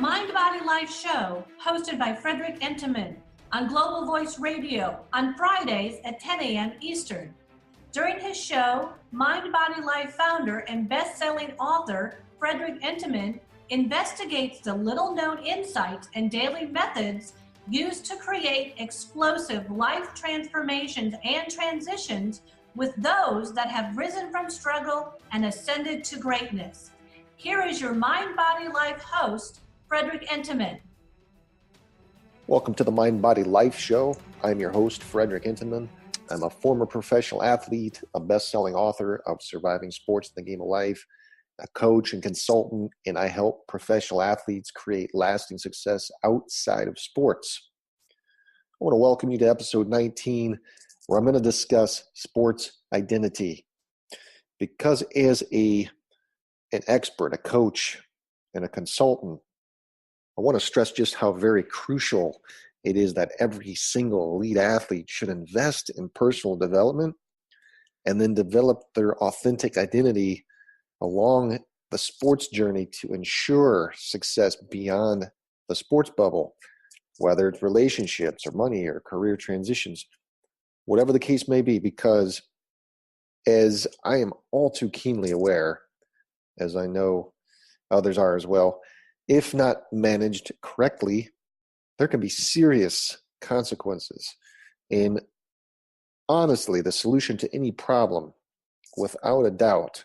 Mind Body Life show hosted by Frederick Enteman on Global Voice Radio on Fridays at 10 a.m. Eastern. During his show, Mind Body Life founder and best-selling author Frederick Enteman investigates the little-known insights and daily methods used to create explosive life transformations and transitions with those that have risen from struggle and ascended to greatness. Here is your Mind Body Life host, Frederick Enteman. Welcome to the Mind Body Life show. I'm your host, Frederick Enteman. I'm a former professional athlete, a best-selling author of Surviving Sports in the Game of Life, a coach and consultant, and I help professional athletes create lasting success outside of sports. I want to welcome you to episode 19, where I'm going to discuss sports identity. Because as an expert, a coach, and a consultant, I want to stress just how very crucial it is that every single elite athlete should invest in personal development and then develop their authentic identity along the sports journey to ensure success beyond the sports bubble, whether it's relationships or money or career transitions, whatever the case may be, because as I am all too keenly aware, as I know others are as well, if not managed correctly, there can be serious consequences. And honestly, the solution to any problem, without a doubt,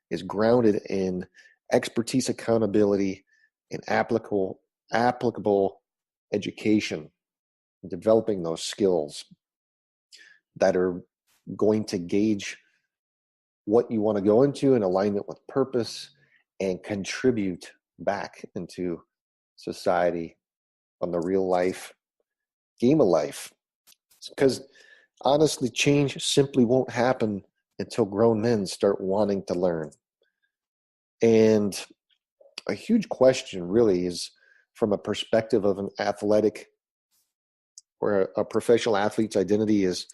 is grounded in expertise, accountability, and applicable education, developing those skills that are going to gauge what you want to go into in alignment with purpose and contribute back into society on the real life game of life. Because honestly, change simply won't happen until grown men start wanting to learn. And a huge question really is from a perspective of an athletic or a professional athlete's identity is,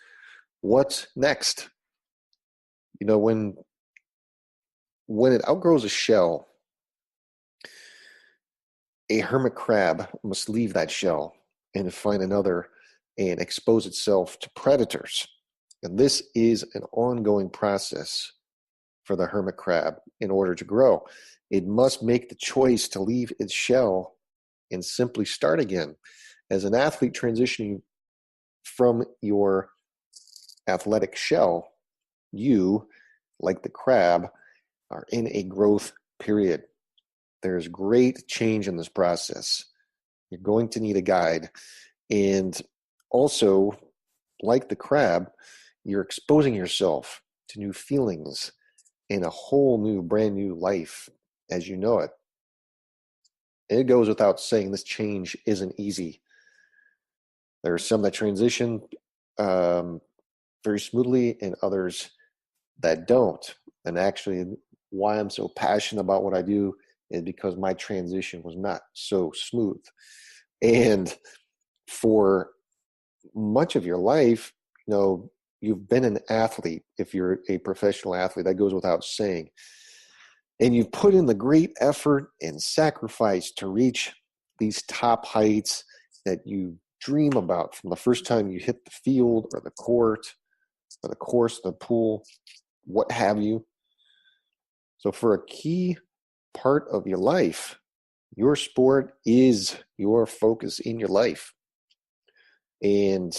what's next? You know, when it outgrows a shell, a hermit crab must leave that shell and find another and expose itself to predators. And this is an ongoing process for the hermit crab in order to grow. It must make the choice to leave its shell and simply start again. As an athlete transitioning from your athletic shell, you, like the crab, are in a growth period. There's great change in this process. You're going to need a guide. And also, like the crab, you're exposing yourself to new feelings and a whole new, brand new life as you know it. And it goes without saying, this change isn't easy. There are some that transition very smoothly and others that don't. And actually, why I'm so passionate about what I do is because my transition was not so smooth. And for much of your life, you know, you've been an athlete. If you're a professional athlete, that goes without saying. And you've put in the great effort and sacrifice to reach these top heights that you dream about from the first time you hit the field or the court or the course, the pool, what have you. So for a key part of your life, your sport is your focus in your life. And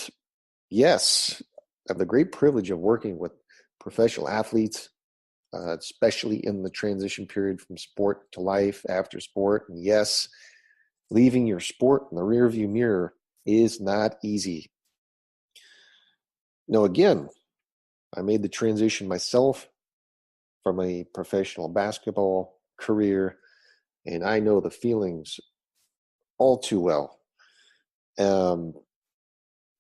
yes, I have the great privilege of working with professional athletes, especially in the transition period from sport to life after sport. And yes, leaving your sport in the rearview mirror is not easy. Now, again, I made the transition myself from a professional basketball career, and I know the feelings all too well. And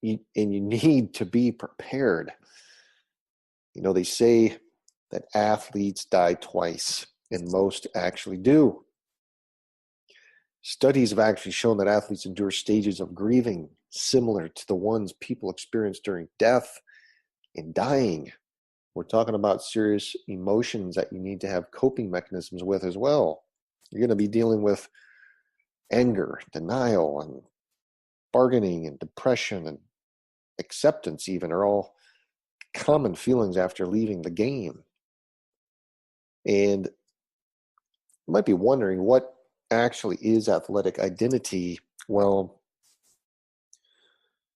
you need to be prepared. You know, they say that athletes die twice, and most actually do. Studies have actually shown that athletes endure stages of grieving similar to the ones people experience during death and dying. We're talking about serious emotions that you need to have coping mechanisms with as well. You're going to be dealing with anger, denial, and bargaining, and depression, and acceptance even are all common feelings after leaving the game. And you might be wondering, what actually is athletic identity? Well,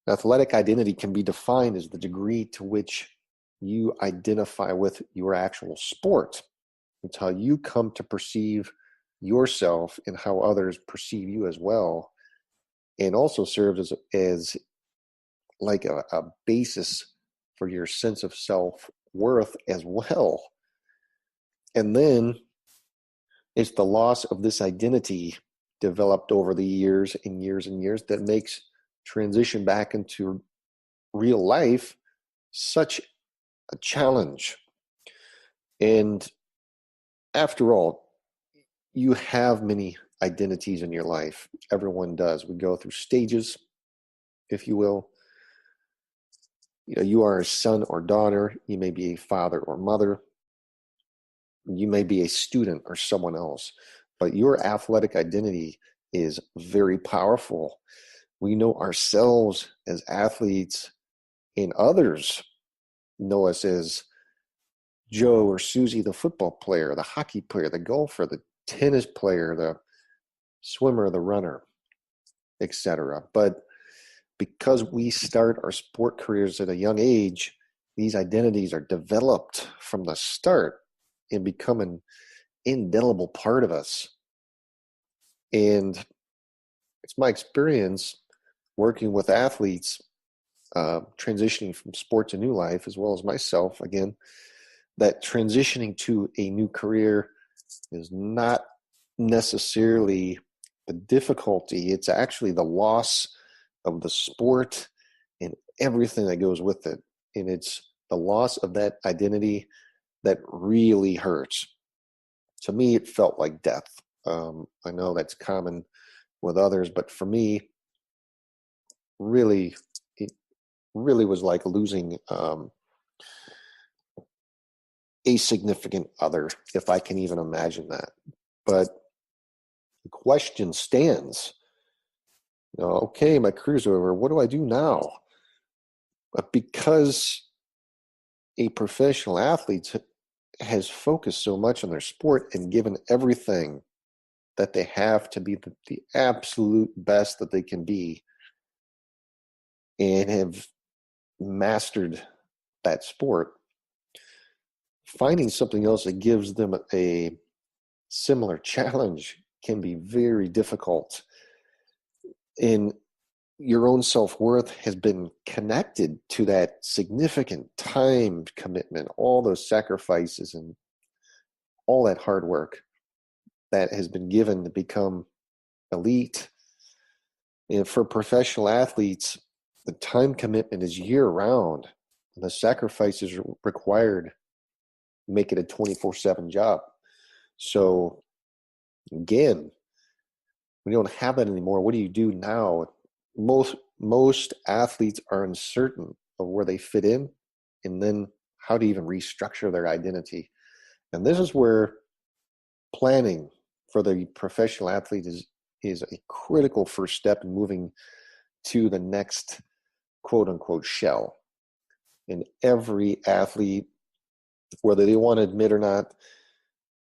athletic identity can be defined as the degree to which you identify with your actual sport. It's how you come to perceive yourself and how others perceive you as well, and also serves as like a basis for your sense of self-worth as well. And then it's the loss of this identity developed over the years and years and years that makes transition back into real life such a challenge. And after all, you have many identities in your life. Everyone does. We go through stages, if you will. You know, you are a son or daughter. You may be a father or mother. You may be a student or someone else. But your athletic identity is very powerful. We know ourselves as athletes, and others know us as Joe or Susie, the football player, the hockey player, the golfer, the tennis player, the swimmer, the runner, etc. But because we start our sport careers at a young age, these identities are developed from the start and become an indelible part of us. And it's my experience working with athletes, transitioning from sport to new life, as well as myself, again, that transitioning to a new career is not necessarily the difficulty. It's actually the loss of the sport and everything that goes with it. And it's the loss of that identity that really hurts. To me, it felt like death. I know that's common with others, but for me, it really was like losing a significant other, if I can even imagine that. But the question stands, okay, my career's over. What do I do now? But because a professional athlete has focused so much on their sport and given everything that they have to be the absolute best that they can be, and have mastered that sport, finding something else that gives them a similar challenge can be very difficult. And your own self-worth has been connected to that significant time commitment, all those sacrifices and all that hard work that has been given to become elite. And for professional athletes, the time commitment is year-round, and the sacrifices required make it a 24/7 job. So again, we don't have that anymore. What do you do now? Most athletes are uncertain of where they fit in, and then how to even restructure their identity. And this is where planning for the professional athlete is a critical first step in moving to the next quote unquote shell. And every athlete, whether they want to admit or not,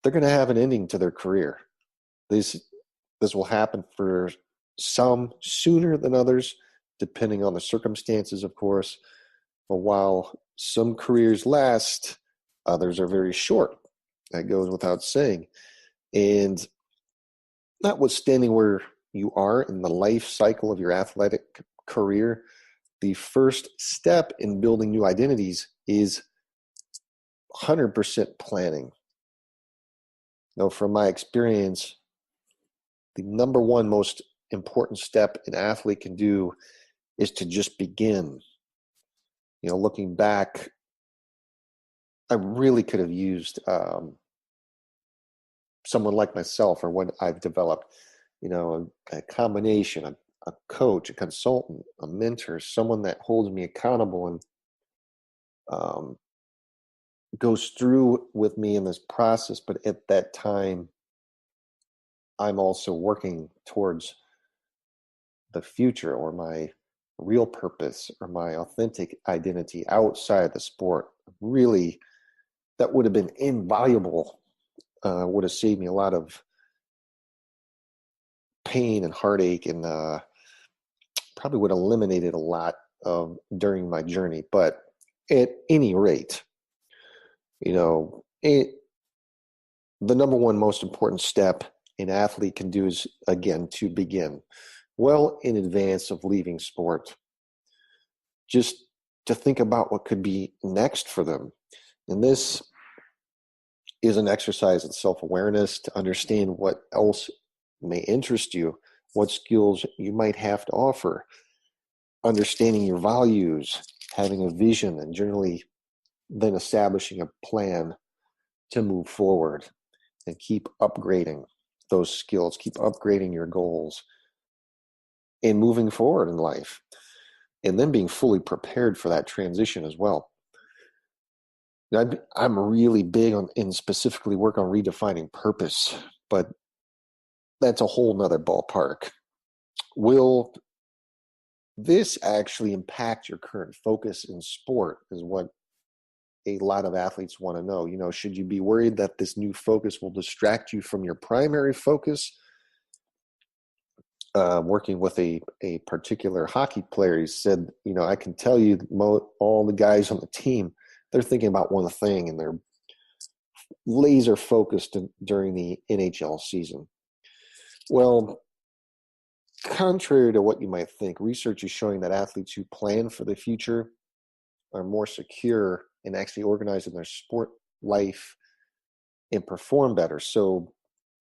they're going to have an ending to their career. This will happen for some sooner than others, depending on the circumstances, of course. But while some careers last, others are very short. That goes without saying. And notwithstanding where you are in the life cycle of your athletic career, the first step in building new identities is 100% planning. Now, from my experience, the number one most important step an athlete can do is to just begin. Looking back, I really could have used someone like myself, or what I've developed, a combination, a coach, a consultant, a mentor, someone that holds me accountable and goes through with me in this process. But at that time, I'm also working towards the future or my real purpose or my authentic identity outside of the sport, really, that would have been invaluable. Would have saved me a lot of pain and heartache, and probably would have eliminated a lot during my journey. But at any rate, the number one most important step an athlete can do is, again, to begin well in advance of leaving sport, just to think about what could be next for them. And this is an exercise in self-awareness to understand what else may interest you, what skills you might have to offer, understanding your values, having a vision, and generally then establishing a plan to move forward and keep upgrading those skills, keep upgrading your goals, and moving forward in life, and then being fully prepared for that transition as well. I'm really big on, and specifically work on redefining purpose, but that's a whole nother ballpark. Will this actually impact your current focus in sport is what a lot of athletes want to know. Should you be worried that this new focus will distract you from your primary focus? Working with a particular hockey player, he said, I can tell you all the guys on the team, they're thinking about one thing, and they're laser focused during the NHL season. Well, contrary to what you might think, research is showing that athletes who plan for the future are more secure and actually organized in their sport life and perform better. So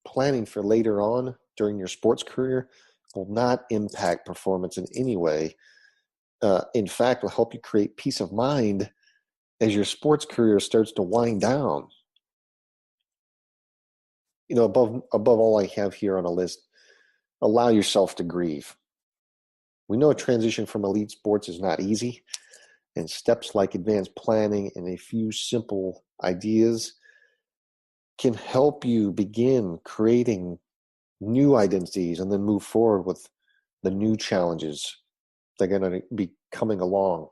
planning for later on during your sports career will not impact performance in any way. In fact, will help you create peace of mind as your sports career starts to wind down. Above all I have here on a list, allow yourself to grieve. We know a transition from elite sports is not easy, and steps like advanced planning and a few simple ideas can help you begin creating new identities and then move forward with the new challenges that are going to be coming along.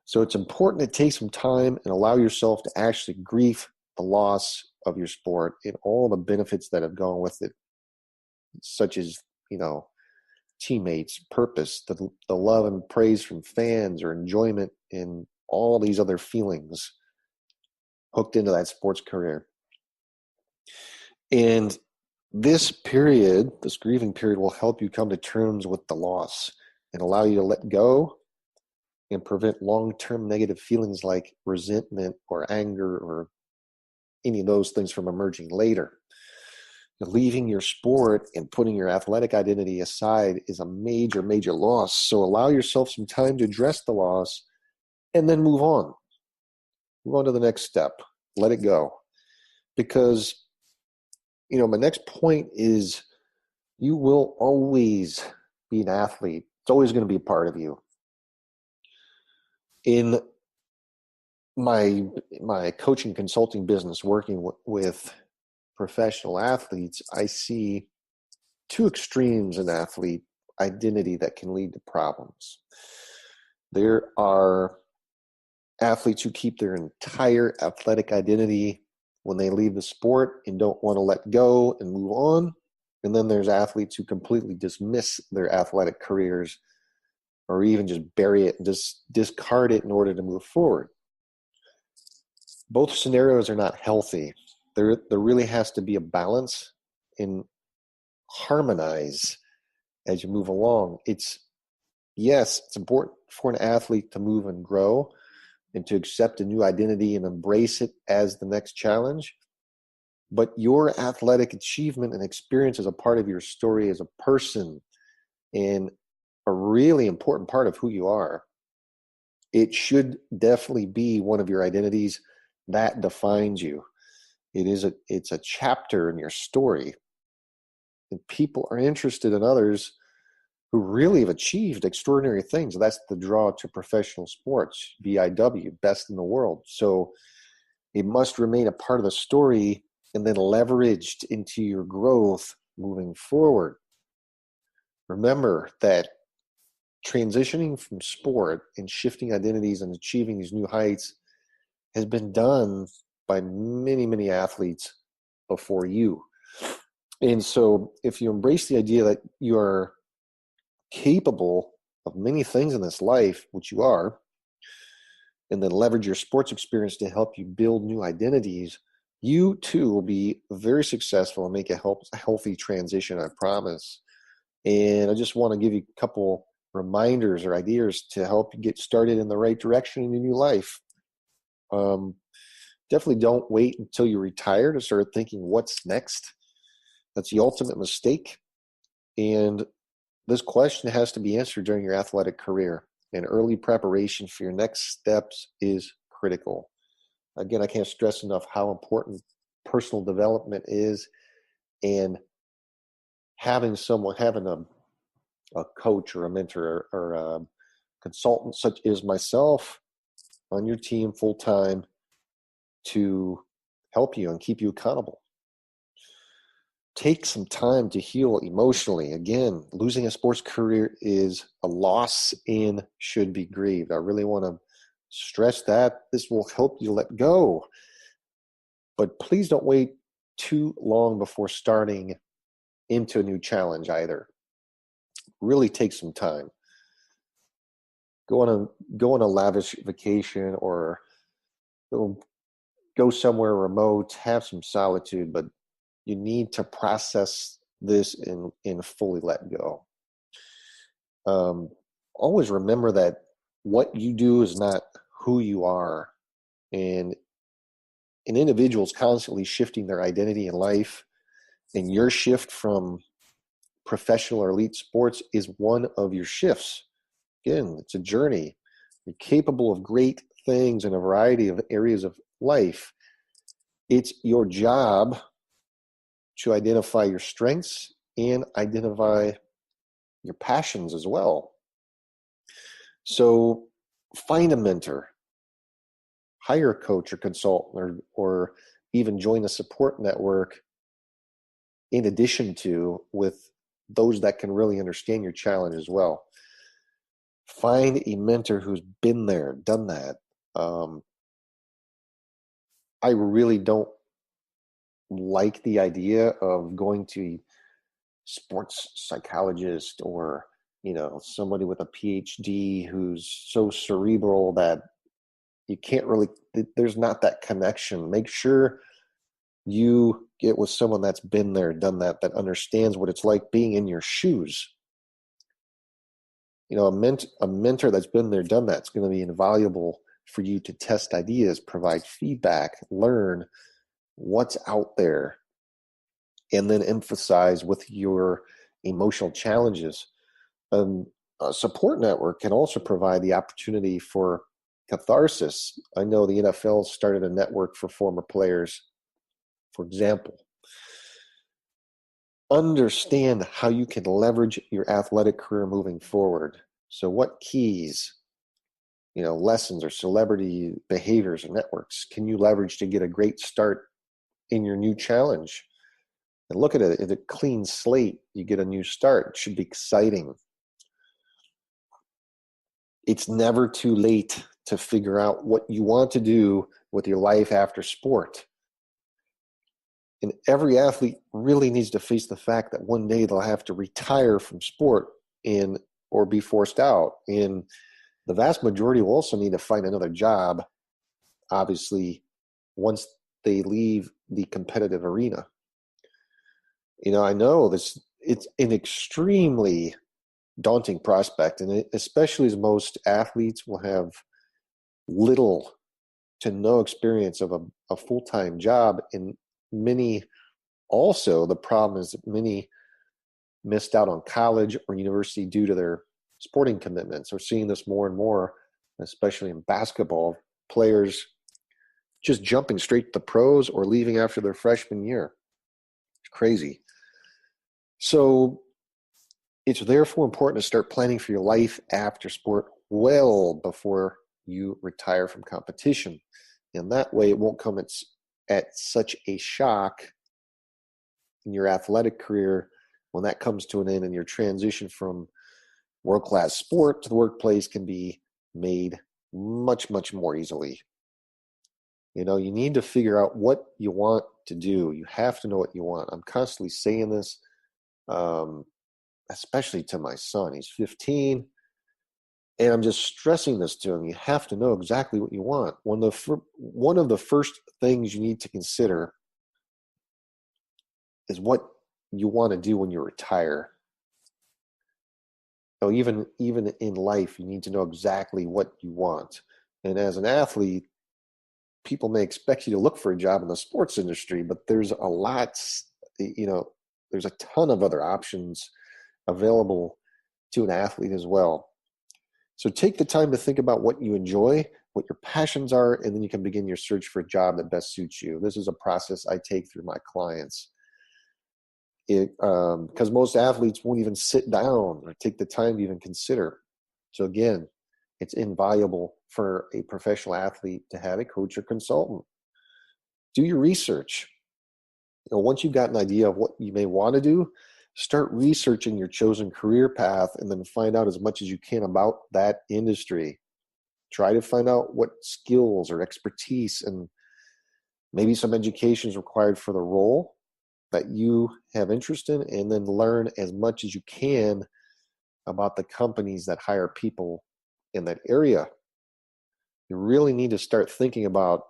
So it's important to take some time and allow yourself to actually grieve the loss of your sport and all the benefits that have gone with it, such as, teammates, purpose, the love and praise from fans, or enjoyment, and all these other feelings hooked into that sports career. And this grieving period, will help you come to terms with the loss and allow you to let go and prevent long-term negative feelings like resentment or anger or any of those things from emerging later. Leaving your sport and putting your athletic identity aside is a major, major loss. So allow yourself some time to address the loss and then move on. Move on to the next step. Let it go. Because, my next point is you will always be an athlete. It's always going to be a part of you. In my coaching consulting business, working with professional athletes, I see two extremes in athlete identity that can lead to problems. There are athletes who keep their entire athletic identity when they leave the sport and don't want to let go and move on. And then there's athletes who completely dismiss their athletic careers or even just bury it and just discard it in order to move forward. Both scenarios are not healthy. There really has to be a balance and harmonize as you move along. It's important for an athlete to move and grow and to accept a new identity and embrace it as the next challenge. But your athletic achievement and experience is a part of your story as a person and a really important part of who you are. It should definitely be one of your identities that defines you. It's a chapter in your story. And people are interested in others who really have achieved extraordinary things. That's the draw to professional sports, BIW, best in the world. So it must remain a part of the story and then leveraged into your growth moving forward. remember that transitioning from sport and shifting identities and achieving these new heights has been done by many, many athletes before you. And so if you embrace the idea that you are capable of many things in this life, which you are, and then leverage your sports experience to help you build new identities, you too will be very successful and make a healthy transition, I promise. And I just want to give you a couple reminders or ideas to help you get started in the right direction in your new life. Definitely don't wait until you retire to start thinking what's next. That's the ultimate mistake. And this question has to be answered during your athletic career. And early preparation for your next steps is critical. Again, I can't stress enough how important personal development is, and having a coach or a mentor or a consultant such as myself on your team full time to help you and keep you accountable. Take some time to heal emotionally. Again, losing a sports career is a loss and should be grieved. I really want to stress that. This will help you let go. But please don't wait too long before starting into a new challenge either. Really take some time. Go on a lavish vacation or go somewhere remote, have some solitude, but you need to process this and fully let go. Always remember that what you do is not who you are. And an individual is constantly shifting their identity in life, and your shift from professional or elite sports is one of your shifts. Again, it's a journey. You're capable of great things in a variety of areas of life. It's your job to identify your strengths and identify your passions as well. So find a mentor, hire a coach or consultant, or even join a support network in addition to with those that can really understand your challenge as well. Find a mentor who's been there, done that. I really don't like the idea of going to sports psychologist or somebody with a PhD who's so cerebral that you can't really, there's not that connection. Make sure you get with someone that's been there, done that understands what it's like being in your shoes. A mentor that's been there, done that is going to be invaluable for you to test ideas, provide feedback, learn what's out there, and then emphasize with your emotional challenges. A support network can also provide the opportunity for catharsis. I know the NFL started a network for former players, for example. Understand how you can leverage your athletic career moving forward. So what keys, lessons or celebrity behaviors or networks can you leverage to get a great start in your new challenge? And look at it, at a clean slate, you get a new start. It should be exciting. It's never too late to figure out what you want to do with your life after sport. And every athlete really needs to face the fact that one day they'll have to retire from sport or be forced out. And the vast majority will also need to find another job, obviously, once they leave the competitive arena. I know it's an extremely daunting prospect, and especially as most athletes will have little to no experience of a full-time job. And many also, the problem is that many missed out on college or university due to their sporting commitments. We're seeing this more and more, especially in basketball, players just jumping straight to the pros or leaving after their freshman year. It's crazy. So it's therefore important to start planning for your life after sport well before you retire from competition. And that way it won't come at such a shock in your athletic career when that comes to an end and your transition from world-class sport to the workplace can be made much, much more easily. You know, you need to figure out what you want to do. You have to know what you want. I'm constantly saying this, especially to my son. He's 15, and I'm just stressing this to him. You have to know exactly what you want. One of the first things you need to consider is what you want to do when you retire. So even in life, you need to know exactly what you want. And as an athlete, people may expect you to look for a job in the sports industry, but there's a lot, there's a ton of other options available to an athlete as well. So take the time to think about what you enjoy, what your passions are, and then you can begin your search for a job that best suits you. This is a process I take through my clients. Because most athletes won't even sit down or take the time to even consider. So again, it's invaluable for a professional athlete to have a coach or consultant. Do your research. Once you've got an idea of what you may want to do, start researching your chosen career path and then find out as much as you can about that industry. Try to find out what skills or expertise and maybe some education is required for the role that you have interest in, and then learn as much as you can about the companies that hire people in that area. You really need to start thinking about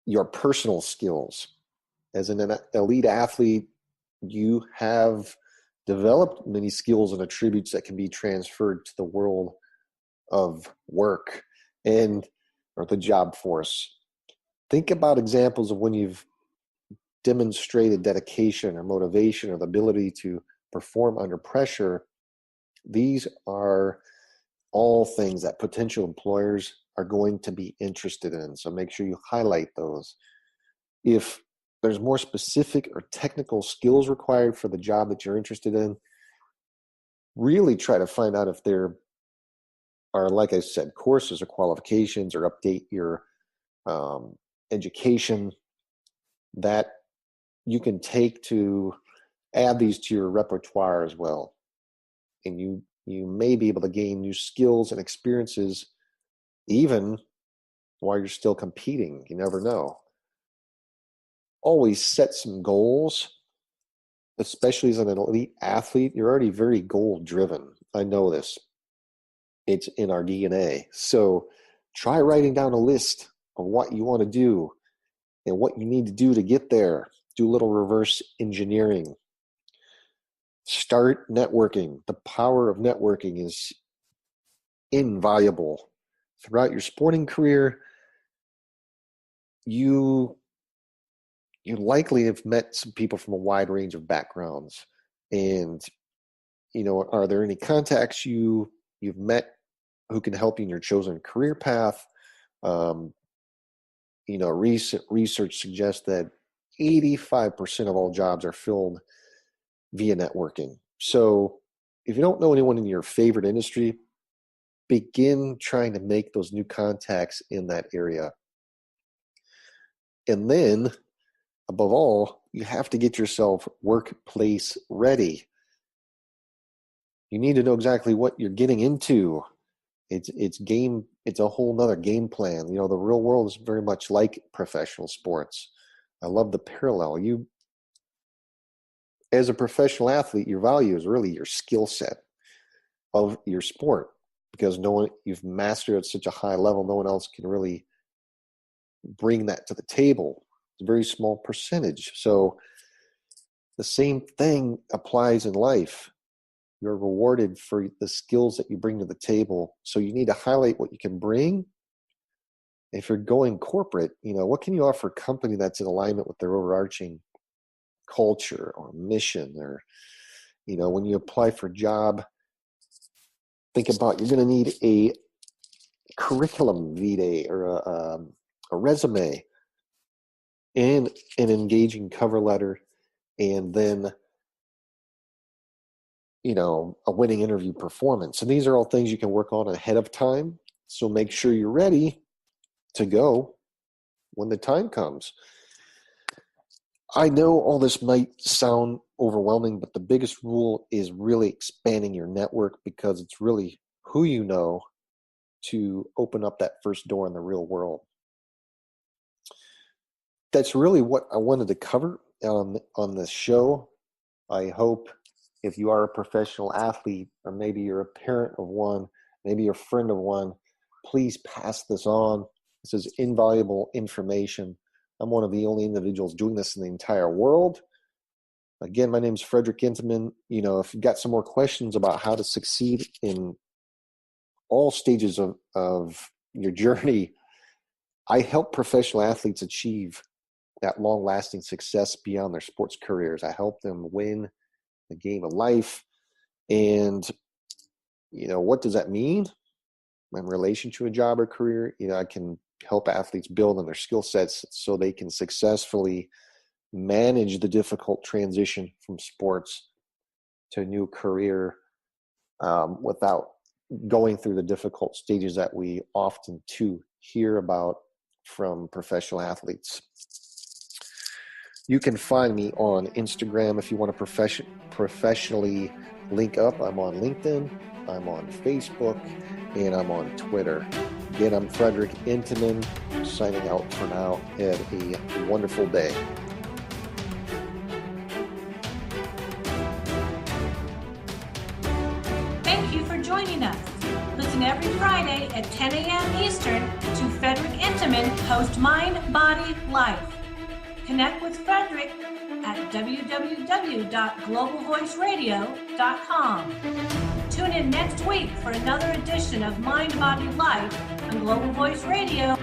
your personal skills. As an elite athlete, you have developed many skills and attributes that can be transferred to the world of work or the job force. Think about examples of when you've demonstrated dedication or motivation or the ability to perform under pressure. These are all things that potential employers are going to be interested in. So make sure you highlight those. If there's more specific or technical skills required for the job that you're interested in, really try to find out if there are, like I said, courses or qualifications, or update your education that you can take to add these to your repertoire as well. And you may be able to gain new skills and experiences even while you're still competing. You never know. Always set some goals, especially as an elite athlete. You're already very goal driven. I know this. It's in our DNA. So try writing down a list of what you want to do and what you need to do to get there. Do a little reverse engineering. Start networking. The power of networking is invaluable. Throughout your sporting career, you likely have met some people from a wide range of backgrounds. And, are there any contacts you've met who can help you in your chosen career path? Recent research suggests that 85% of all jobs are filled via networking. So if you don't know anyone in your favorite industry, begin trying to make those new contacts in that area. And then, above all, you have to get yourself workplace ready. You need to know exactly what you're getting into. It's a whole nother game plan. The real world is very much like professional sports. I love the parallel. You, as a professional athlete, your value is really your skill set of your sport, because you've mastered at such a high level, no one else can really bring that to the table. It's a very small percentage. So the same thing applies in life. You're rewarded for the skills that you bring to the table. So you need to highlight what you can bring. If you're going corporate, what can you offer a company that's in alignment with their overarching culture or mission? Or, when you apply for a job, think about, you're going to need a curriculum vitae or a resume and an engaging cover letter, and then a winning interview performance. And these are all things you can work on ahead of time. So make sure you're ready to go when the time comes. I know all this might sound overwhelming, but the biggest rule is really expanding your network, because it's really who you know to open up that first door in the real world. That's really what I wanted to cover on this show. I hope if you are a professional athlete, or maybe you're a parent of one, maybe you're a friend of one, please pass this on. This is invaluable information. I'm one of the only individuals doing this in the entire world. Again, my name is Frederick Intamin. If you've got some more questions about how to succeed in all stages of your journey, I help professional athletes achieve that long-lasting success beyond their sports careers. I help them win the game of life. And, what does that mean in relation to a job or career? I can help athletes build on their skill sets so they can successfully manage the difficult transition from sports to a new career without going through the difficult stages that we often too hear about from professional athletes. You can find me on Instagram if you want to professionally link up. I'm on LinkedIn, I'm on Facebook, and I'm on Twitter. Again, I'm Frederick Intamin, signing out for now. Have a wonderful day. Thank you for joining us. Listen every Friday at 10 a.m. Eastern to Frederick Intamin, host Mind, Body, Life. Connect with Frederick at www.globalvoiceradio.com. Tune in next week for another edition of Mind, Body, Life on Global Voice Radio.